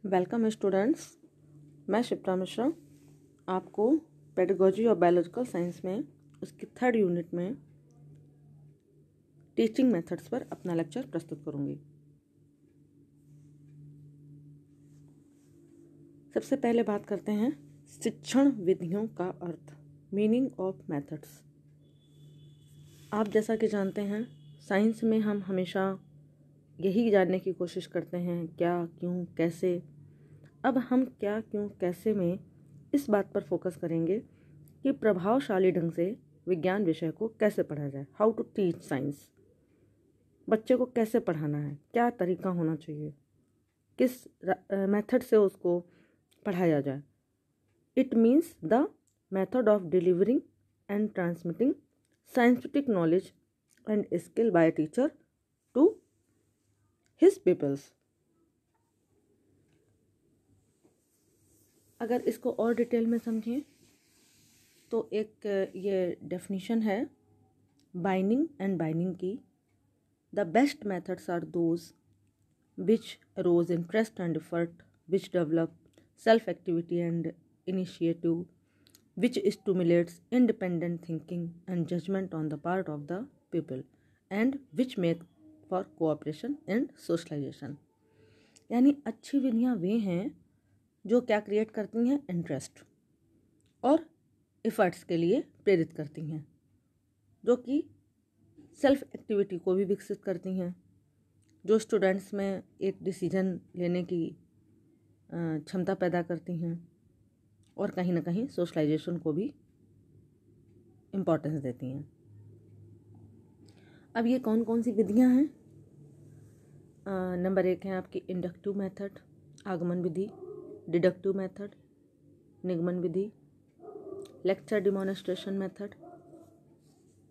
Welcome students, मैं शिप्रा मिश्रा आपको pedagogy और बायोलॉजिकल साइंस में उसकी 3rd यूनिट में टीचिंग मेथड्स पर अपना लेक्चर प्रस्तुत करूंगी। सबसे पहले बात करते हैं शिक्षण विधियों का अर्थ, मीनिंग ऑफ मेथड्स। आप जैसा कि जानते हैं, साइंस में हम हमेशा यही जानने की कोशिश करते हैं क्या, क्यों, कैसे। अब हम क्या, क्यों, कैसे में इस बात पर फोकस करेंगे कि प्रभावशाली ढंग से विज्ञान विषय को कैसे पढ़ा जाए। हाउ टू टीच साइंस, बच्चे को कैसे पढ़ाना है, क्या तरीका होना चाहिए, किस मेथड से उसको पढ़ाया जाए। It means the method of delivering and transmitting scientific knowledge and skill by teacher to his peoples. अगर इसको और डिटेल में समझें तो एक ये डेफिनेशन है बाइनिंग एंड बाइनिंग की। The best methods are those which arouse interest and effort, which develop self activity and initiative, which stimulates independent thinking and judgement on the part of the people and which make for cooperation and socialisation. यानी अच्छी विधियाँ वे हैं जो क्या create करती हैं, interest और efforts के लिए प्रेरित करती हैं, जो कि सेल्फ एक्टिविटी को भी विकसित करती हैं, जो स्टूडेंट्स में एक डिसीजन लेने की क्षमता पैदा करती हैं और कहीं ना कहीं सोशलाइजेशन को भी इम्पोर्टेंस देती हैं। अब ये कौन कौन सी विधियां हैं? नंबर 1 है आपकी इंडक्टिव मेथड, आगमन विधि, डिडक्टिव मेथड, निगमन विधि, लेक्चर डिमॉन्स्ट्रेशन मेथड,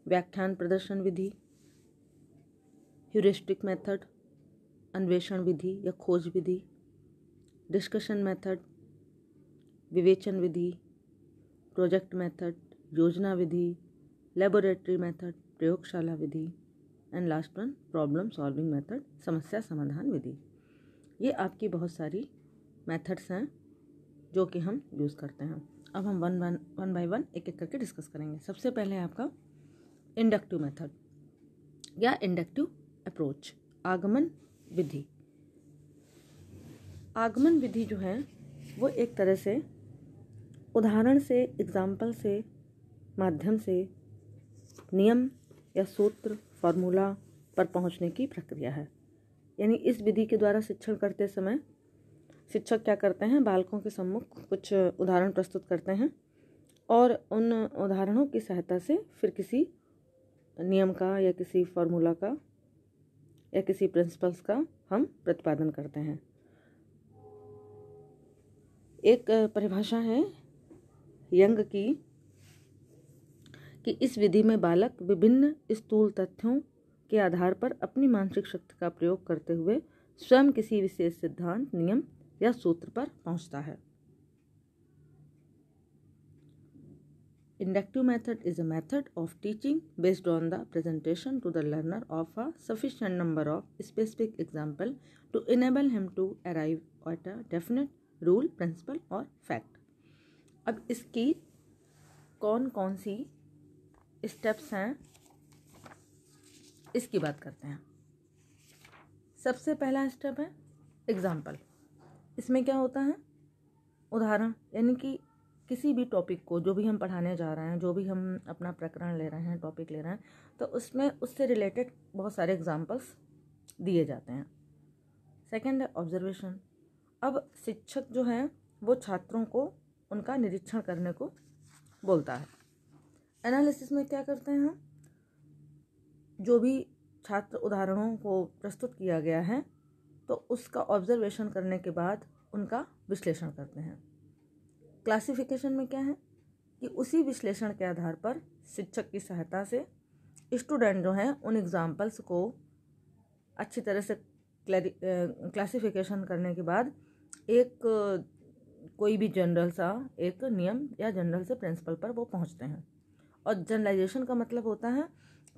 व्याख्यान प्रदर्शन विधि, ह्यूरिस्टिक मेथड, अन्वेषण विधि या खोज विधि, डिस्कशन मेथड, विवेचन विधि, प्रोजेक्ट मेथड, योजना विधि, लेबोरेटरी मेथड, प्रयोगशाला विधि and last one problem solving method, समस्या समाधान विधि। ये आपकी बहुत सारी मेथड्स हैं जो कि हम यूज़ करते हैं। अब हम वन बाय वन एक एक करके डिस्कस करेंगे। सबसे पहले आपका इंडक्टिव मेथड या इंडक्टिव अप्रोच, आगमन विधि। आगमन विधि जो है वो एक तरह से उदाहरण से, एग्जाम्पल से, माध्यम से नियम या सूत्र, फॉर्मूला पर पहुंचने की प्रक्रिया है। यानी इस विधि के द्वारा शिक्षण करते समय शिक्षक क्या करते हैं, बालकों के सम्मुख कुछ उदाहरण प्रस्तुत करते हैं और उन उदाहरणों की सहायता से फिर किसी नियम का या किसी फॉर्मूला का या किसी प्रिंसिपल्स का हम प्रतिपादन करते हैं। एक परिभाषा है यंग की कि इस विधि में बालक विभिन्न स्थूल तथ्यों के आधार पर अपनी मानसिक शक्ति का प्रयोग करते हुए स्वयं किसी विशेष सिद्धांत, नियम या सूत्र पर पहुंचता है। Inductive method is a method of teaching based on the presentation to the learner of a sufficient number of specific examples to enable him to arrive at a definite rule, principle or fact। अब इसकी कौन कौन सी steps हैं इसकी बात करते हैं। सबसे पहला स्टेप है एग्जाम्पल। इसमें क्या होता है, उदाहरण। यानी कि किसी भी टॉपिक को जो भी हम पढ़ाने जा रहे हैं, जो भी हम अपना प्रकरण ले रहे हैं, टॉपिक ले रहे हैं, तो उसमें उससे रिलेटेड बहुत सारे एग्जाम्पल्स दिए जाते हैं। सेकंड है ऑब्जर्वेशन। अब शिक्षक जो है वो छात्रों को उनका निरीक्षण करने को बोलता है। एनालिसिस में क्या करते हैं हम, जो भी छात्र उदाहरणों को प्रस्तुत किया गया है तो उसका ऑब्जर्वेशन करने के बाद उनका विश्लेषण करते हैं। क्लासिफिकेशन में क्या है कि उसी विश्लेषण के आधार पर शिक्षक की सहायता से स्टूडेंट जो हैं उन एग्जाम्पल्स को अच्छी तरह से क्लासिफिकेशन करने के बाद एक कोई भी जनरल सा एक नियम या जनरल से प्रिंसिपल पर वो पहुंचते हैं। और जनरलाइजेशन का मतलब होता है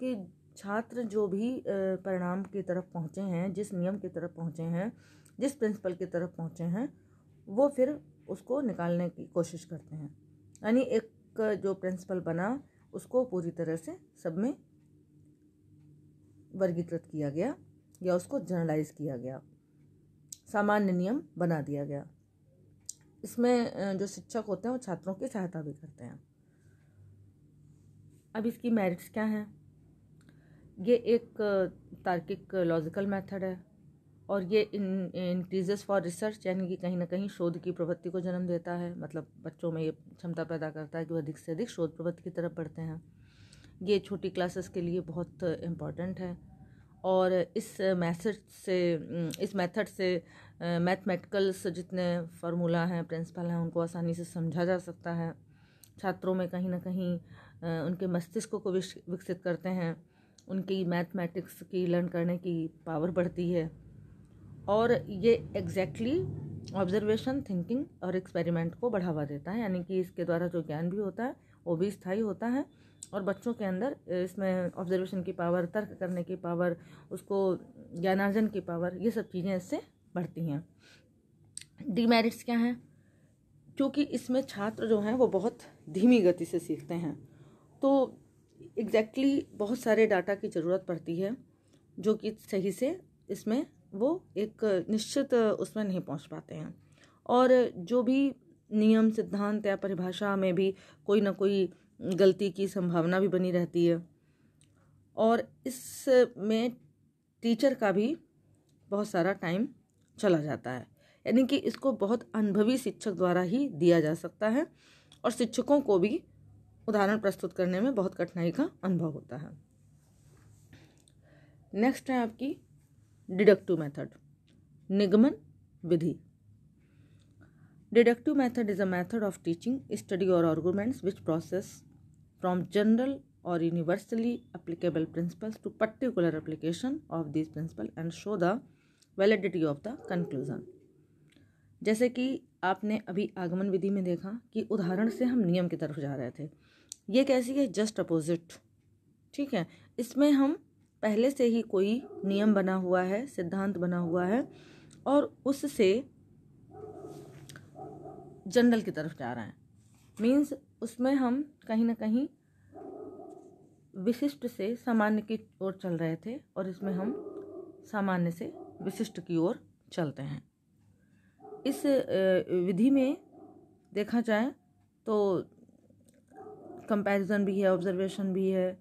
कि छात्र जो भी परिणाम की तरफ पहुँचे हैं, जिस नियम की तरफ पहुँचे हैं, जिस प्रिंसिपल की तरफ पहुँचे हैं वो फिर उसको निकालने की कोशिश करते हैं। यानी एक जो प्रिंसिपल बना उसको पूरी तरह से सब में वर्गीकृत किया गया या उसको जनरलाइज किया गया, सामान्य नियम बना दिया गया। इसमें जो शिक्षक होते हैं वो छात्रों की सहायता भी करते हैं। अब इसकी मेरिट्स क्या हैं? ये एक तार्किक लॉजिकल मेथड है और ये इंक्रीजेस फॉर रिसर्च, यानी कि कहीं ना कहीं शोध की प्रवृत्ति को जन्म देता है। मतलब बच्चों में ये क्षमता पैदा करता है कि वो अधिक से अधिक शोध प्रवृत्ति की तरफ बढ़ते हैं। ये छोटी क्लासेस के लिए बहुत इम्पॉर्टेंट है और इस मेथड से मैथमेटिकल्स जितने फार्मूला हैं, प्रिंसिपल हैं, उनको आसानी से समझा जा सकता है। छात्रों में कहीं ना कहीं उनके मस्तिष्क को विकसित करते हैं, उनकी मैथमेटिक्स की लर्न करने की पावर बढ़ती है और ये एग्जैक्टली ऑब्जर्वेशन, थिंकिंग और एक्सपेरिमेंट को बढ़ावा देता है। यानी कि इसके द्वारा जो ज्ञान भी होता है वो भी स्थायी होता है और बच्चों के अंदर इसमें ऑब्जर्वेशन की पावर, तर्क करने की पावर, उसको ज्ञानार्जन की पावर, ये सब चीज़ें इससे बढ़ती हैं। डीमेरिट्स क्या हैं? क्योंकि इसमें छात्र जो हैं वो बहुत धीमी गति से सीखते हैं, तो एग्जैक्टली बहुत सारे डाटा की ज़रूरत पड़ती है जो कि सही से इसमें वो एक निश्चित उसमें नहीं पहुंच पाते हैं। और जो भी नियम, सिद्धांत या परिभाषा में भी कोई ना कोई गलती की संभावना भी बनी रहती है और इसमें टीचर का भी बहुत सारा टाइम चला जाता है। यानी कि इसको बहुत अनुभवी शिक्षक द्वारा ही दिया जा सकता है और शिक्षकों को भी उदाहरण प्रस्तुत करने में बहुत कठिनाई का अनुभव होता है। नेक्स्ट है आपकी डिडक्टिव मेथड, निगमन विधि। Deductive method is a method of teaching, study और arguments which process from general or universally applicable principles to particular application of these principles and show the validity of the conclusion। जैसे कि आपने अभी आगमन विधि में देखा कि उदाहरण से हम नियम की तरफ जा रहे थे। ये कैसी है? Just opposite. ठीक है, इसमें हम पहले से ही कोई नियम बना हुआ है, सिद्धांत बना हुआ है और उससे जनरल की तरफ जा रहे हैं। मीन्स उसमें हम कहीं ना कहीं विशिष्ट से सामान्य की ओर चल रहे थे और इसमें हम सामान्य से विशिष्ट की ओर चलते हैं। इस विधि में देखा जाए तो कंपैरिजन भी है, ऑब्जर्वेशन भी है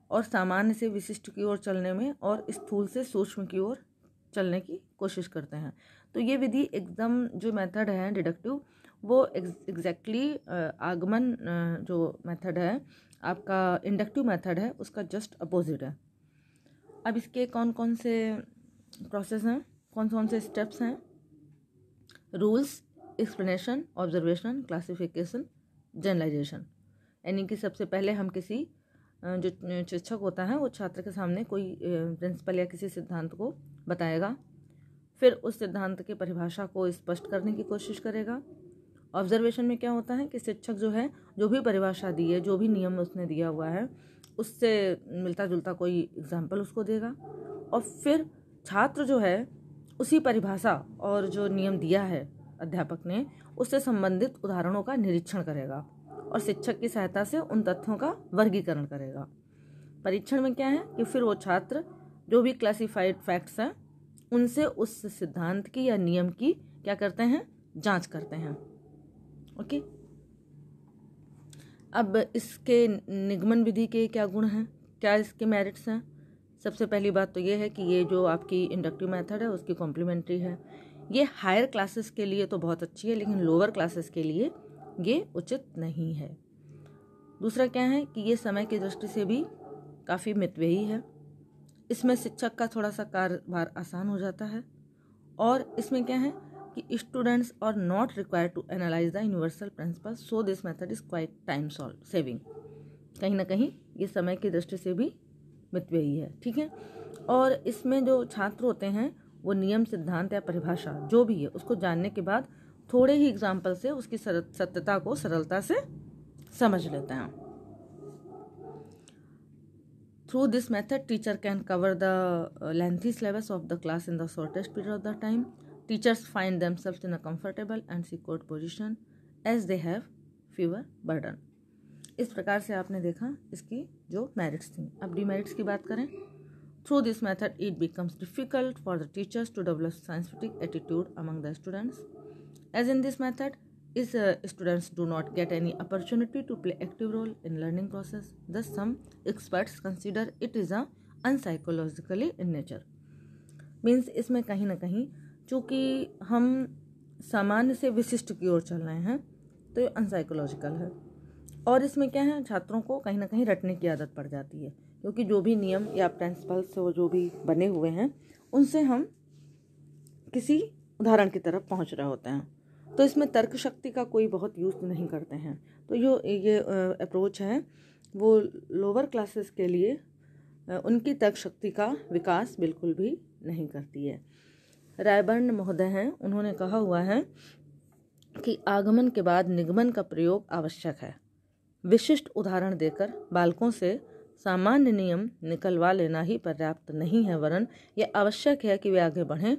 और सामान्य से विशिष्ट की ओर चलने में और स्थूल से सूक्ष्म की ओर चलने की कोशिश करते हैं। तो ये विधि एकदम जो मेथड है डिडक्टिव, वो एग्जैक्टली आगमन जो मेथड है आपका, इंडक्टिव मेथड है, उसका जस्ट अपोजिट है। अब इसके कौन कौन से प्रोसेस हैं, कौन कौन से स्टेप्स हैं? Rules, explanation, observation, classification, generalisation. यानी कि सबसे पहले हम किसी जो शिक्षक होता है वो छात्र के सामने कोई प्रिंसिपल या किसी सिद्धांत को बताएगा, फिर उस सिद्धांत की परिभाषा को स्पष्ट करने की कोशिश करेगा। ऑब्जर्वेशन में क्या होता है कि शिक्षक जो है जो भी परिभाषा दी है, जो भी नियम उसने दिया हुआ है, उससे मिलता जुलता कोई एग्जाम्पल उसको देगा और फिर छात्र जो है उसी परिभाषा और जो नियम दिया है अध्यापक ने, उससे संबंधित उदाहरणों का निरीक्षण करेगा और शिक्षक की सहायता से उन तथ्यों का वर्गीकरण करेगा। परीक्षण में क्या है कि फिर वो छात्र जो भी क्लासिफाइड फैक्ट्स हैं उनसे उस सिद्धांत की या नियम की क्या करते हैं? जांच करते हैं। ओके, अब इसके निगमन विधि के क्या गुण हैं, क्या इसके मेरिट्स हैं? सबसे पहली बात तो ये है कि ये जो आपकी इंडक्टिव मेथड है उसकी कॉम्प्लीमेंट्री है। ये हायर क्लासेस के लिए तो बहुत अच्छी है लेकिन लोअर क्लासेस के लिए ये उचित नहीं है। दूसरा क्या है कि ये समय की दृष्टि से भी काफ़ी मितव्ययी है। इसमें शिक्षक का थोड़ा सा कार्यभार आसान हो जाता है और इसमें क्या है कि students are not required to analyse the universal principle, so this method is quite time saving. कहीं ना कहीं ये समय की दृष्टि से भी मितव्ययी है। ठीक है, और इसमें जो छात्र होते हैं वो नियम, सिद्धांत या परिभाषा जो भी है उसको जानने के बाद थोड़े ही एग्जाम्पल से उसकी सत्यता को सरलता से समझ लेते हैं। Through this method teacher can cover the lengthy syllabus of the class in the shortest period of the time. Teachers find themselves in a comfortable and secure position as they have fewer burden. इस प्रकार से आपने देखा इसकी जो merits थी। अब demerits की बात करें, through this method it becomes difficult for the teachers to develop scientific attitude among the students, as in this method is students do not get any opportunity to play active role in learning process. Thus some experts consider it is a unpsychologically in nature. Means इसमें कहीं ना कहीं चूँकि हम सामान्य से विशिष्ट की ओर चल रहे हैं तो ये अनसाइकोलॉजिकल है, और इसमें क्या है, छात्रों को कहीं ना कहीं रटने की आदत पड़ जाती है, क्योंकि जो भी नियम या प्रिंसिपल से जो भी बने हुए हैं उनसे हम किसी उदाहरण की तरफ पहुंच रहे होते हैं, तो इसमें तर्क शक्ति का कोई बहुत यूज़ नहीं करते हैं। तो ये अप्रोच है वो लोअर क्लासेस के लिए उनकी तर्क शक्ति का विकास बिल्कुल भी नहीं करती है। रायबर्न महोदय हैं, उन्होंने कहा हुआ है कि आगमन के बाद निगमन का प्रयोग आवश्यक है। विशिष्ट उदाहरण देकर बालकों से सामान्य नियम निकलवा लेना ही पर्याप्त नहीं है, वरन यह आवश्यक है कि वे आगे बढ़ें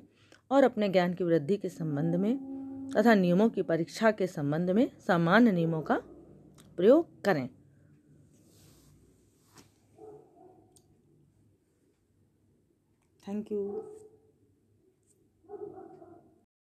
और अपने ज्ञान की वृद्धि के संबंध में तथा नियमों की परीक्षा के संबंध में सामान्य नियमों का प्रयोग करें। Thank you.